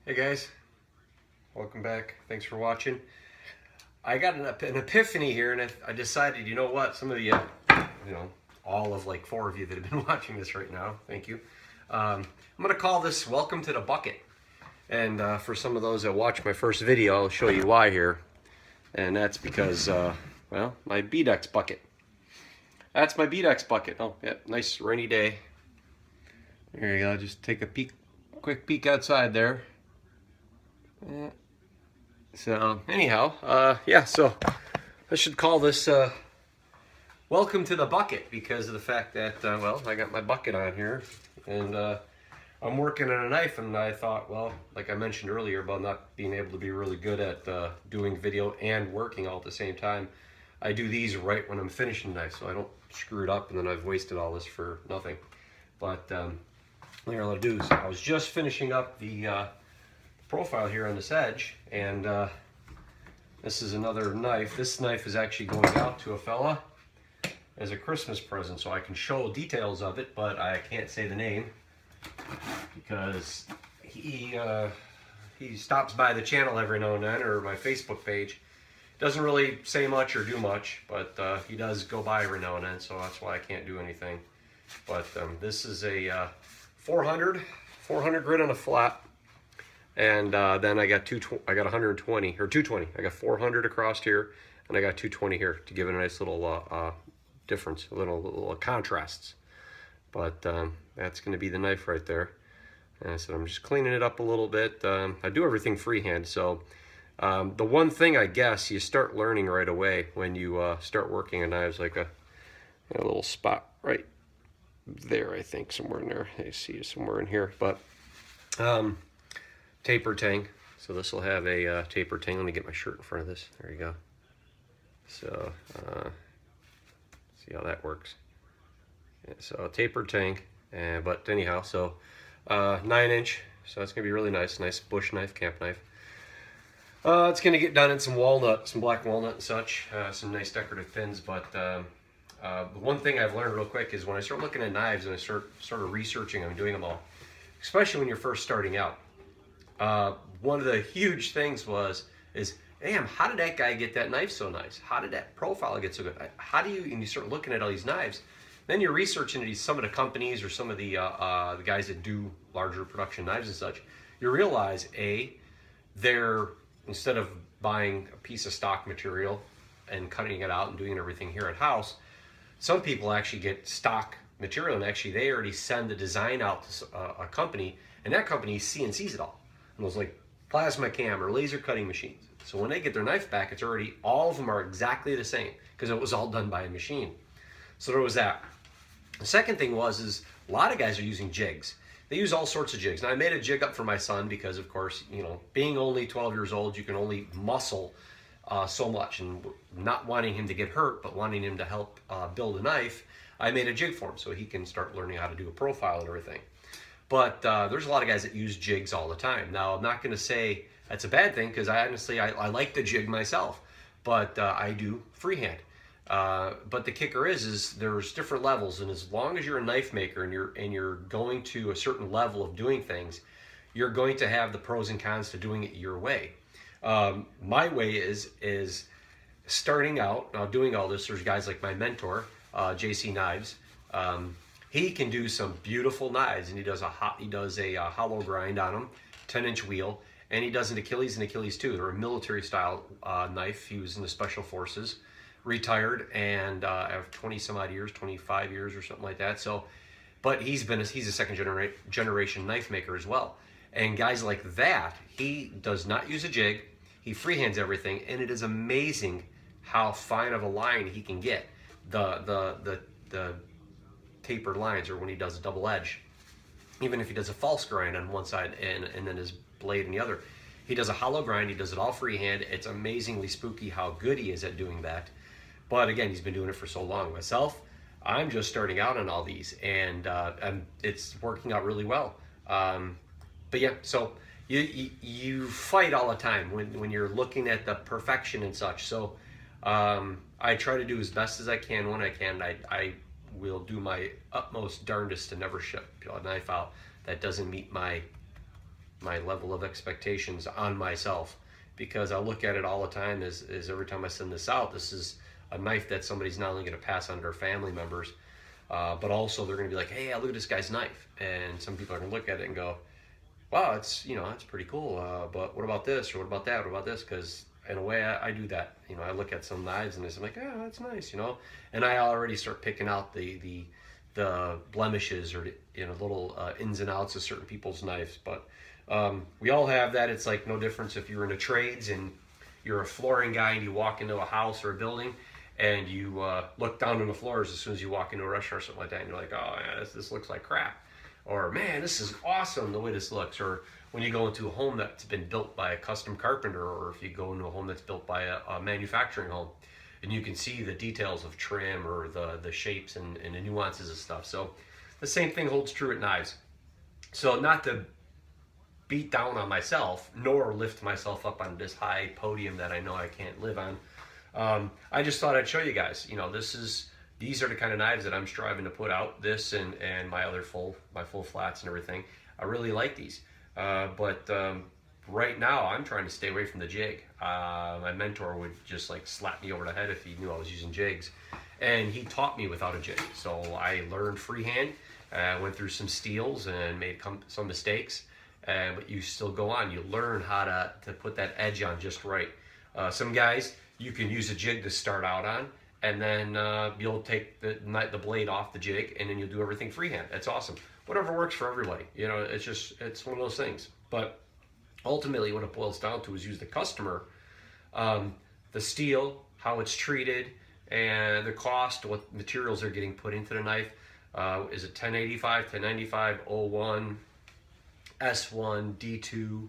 Hey guys, welcome back. Thanks for watching. I got an epiphany here, and I decided, you know what? Some of you, all of like 4 of you that have been watching this right now, thank you. I'm gonna call this "Welcome to the Bucket," and for some of those that watched my first video, I'll show you why here, and that's because, well, my Bedex bucket. That's my Bedex bucket. Oh, yeah, nice rainy day. There you go. Just take a quick peek outside there. So anyhow, yeah, so I should call this welcome to the bucket, because of the fact that, well, I got my bucket on here, and I'm working on a knife, and I thought, well, like I mentioned earlier about not being able to be really good at doing video and working all at the same time, I do these right when I'm finishing the knife, so I don't screw it up and then I've wasted all this for nothing. But what I'll do is, I was just finishing up the profile here on this edge, and this is another knife. This knife is actually going out to a fella as a Christmas present, so I can show details of it, but I can't say the name because he stops by the channel every now and then, or my Facebook page. Doesn't really say much or do much, but he does go by every now and then, so that's why I can't do anything. But this is a 400 grit on a flat. And then I got 120 or 220. I got 400 across here, and I got 220 here to give it a nice little difference, a little contrasts. But that's going to be the knife right there. And so I'm just cleaning it up a little bit. I do everything freehand, so the one thing I guess you start learning right away when you start working on knives, like a little spot right there, I think somewhere in there. I see somewhere in here, but. Tapered tang. So this will have a tapered tang. Let me get my shirt in front of this. There you go. So see how that works. Yeah, so tapered tang, but anyhow, so 9-inch. So that's gonna be really nice. Nice bush knife, camp knife. It's gonna get done in some walnut, some black walnut and such. Some nice decorative pins. But the one thing I've learned real quick is when I start looking at knives and I start sort of researching them, doing them all, especially when you're first starting out. One of the huge things is, damn, how did that guy get that knife so nice? How did that profile get so good? How do you, and you start looking at all these knives, then you're researching some of the companies or some of the guys that do larger production knives and such, you realize, they're, instead of buying a piece of stock material and cutting it out and doing everything here at house, some people actually get stock material, and actually they already send the design out to a company, and that company CNCs it all. And those like plasma cam or laser cutting machines. So when they get their knife back, it's already, all of them are exactly the same because it was all done by a machine. So there was that. The second thing is a lot of guys are using jigs. They use all sorts of jigs. Now I made a jig up for my son because, of course, being only 12 years old, you can only muscle so much, and not wanting him to get hurt, but wanting him to help build a knife, I made a jig for him so he can start learning how to do a profile and everything. But there's a lot of guys that use jigs all the time. Now, I'm not going to say that's a bad thing, because I honestly like the jig myself, but I do freehand. But the kicker is there's different levels, and as long as you're a knife maker and you're going to a certain level of doing things, you're going to have the pros and cons to doing it your way. My way is starting out. Now, doing all this, there's guys like my mentor, JC Knives. He can do some beautiful knives, and he does a hollow grind on them, 10-inch wheel, and he does an Achilles and Achilles too. They're a military style knife. He was in the special forces, retired, and I have 20 some odd years, 25 years or something like that. So, but he's a second generation knife maker as well. And guys like that, he does not use a jig. He freehands everything, and it is amazing how fine of a line he can get. The tapered lines, or when he does a double edge, even if he does a false grind on one side and then his blade in the other, he does a hollow grind. He does it all freehand. It's amazingly spooky how good he is at doing that. But again, he's been doing it for so long. Myself, I'm just starting out on all these, and it's working out really well. But yeah, so you fight all the time when you're looking at the perfection and such. So I try to do as best as I can when I can. I will do my utmost darndest to never ship a knife out that doesn't meet my my level of expectations on myself, because I look at it all the time as every time I send this out, this is a knife that somebody's not only going to pass on to their family members, but also they're going to be like, hey, look at this guy's knife. And some people are going to look at it and go, wow, it's, you know, it's pretty cool. But what about this? Or what about that? What about this? Because in a way, I do that. You know, I look at some knives and I'm like, oh, that's nice, you know. And I already start picking out the blemishes, or you know, little ins and outs of certain people's knives. But we all have that. It's like no difference if you're in the trades and you're a flooring guy and you walk into a house or a building and you look down on the floors as soon as you walk into a restaurant or something like that, and you're like, oh yeah, this looks like crap. Or man, this is awesome the way this looks. Or when you go into a home that's been built by a custom carpenter, or if you go into a home that's built by a manufacturing home, and you can see the details of trim or the shapes and the nuances of stuff. So the same thing holds true at knives. So not to beat down on myself, nor lift myself up on this high podium that I know I can't live on. I just thought I'd show you guys, you know, these are the kind of knives that I'm striving to put out. This and my other full flats and everything. I really like these. But right now I'm trying to stay away from the jig. My mentor would just like slap me over the head if he knew I was using jigs. And he taught me without a jig. So I learned freehand, went through some steels and made some mistakes. But you still go on. You learn how to put that edge on just right. Some guys, you can use a jig to start out on, and then you'll take the blade off the jig, and then you'll do everything freehand. That's awesome. Whatever works for everybody. You know, it's one of those things. But ultimately, what it boils down to is use the customer, the steel, how it's treated, and the cost, what materials are getting put into the knife. Is it 1085, 1095, 01, S1, D2,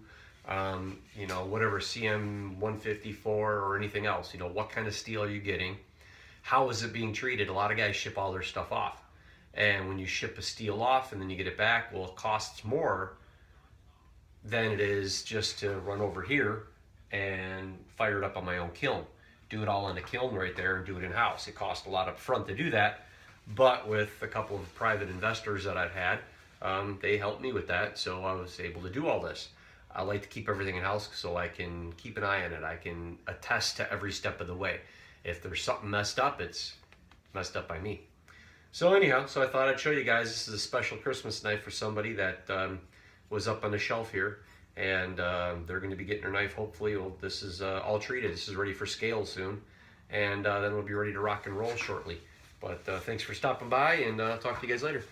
you know, whatever, CM 154 or anything else. You know, what kind of steel are you getting? How is it being treated? A lot of guys ship all their stuff off. And when you ship a steel off and then you get it back, well, it costs more than it is just to run over here and fire it up on my own kiln. Do it all in a kiln right there and do it in-house. It costs a lot up front to do that, but with a couple of private investors that I've had, they helped me with that, so I was able to do all this. I like to keep everything in-house so I can keep an eye on it. I can attest to every step of the way. If there's something messed up, it's messed up by me. So anyhow, so I thought I'd show you guys. This is a special Christmas knife for somebody that was up on the shelf here, and they're going to be getting their knife hopefully. Well, this is all treated. This is ready for scale soon, and then we'll be ready to rock and roll shortly. But thanks for stopping by, and I'll talk to you guys later.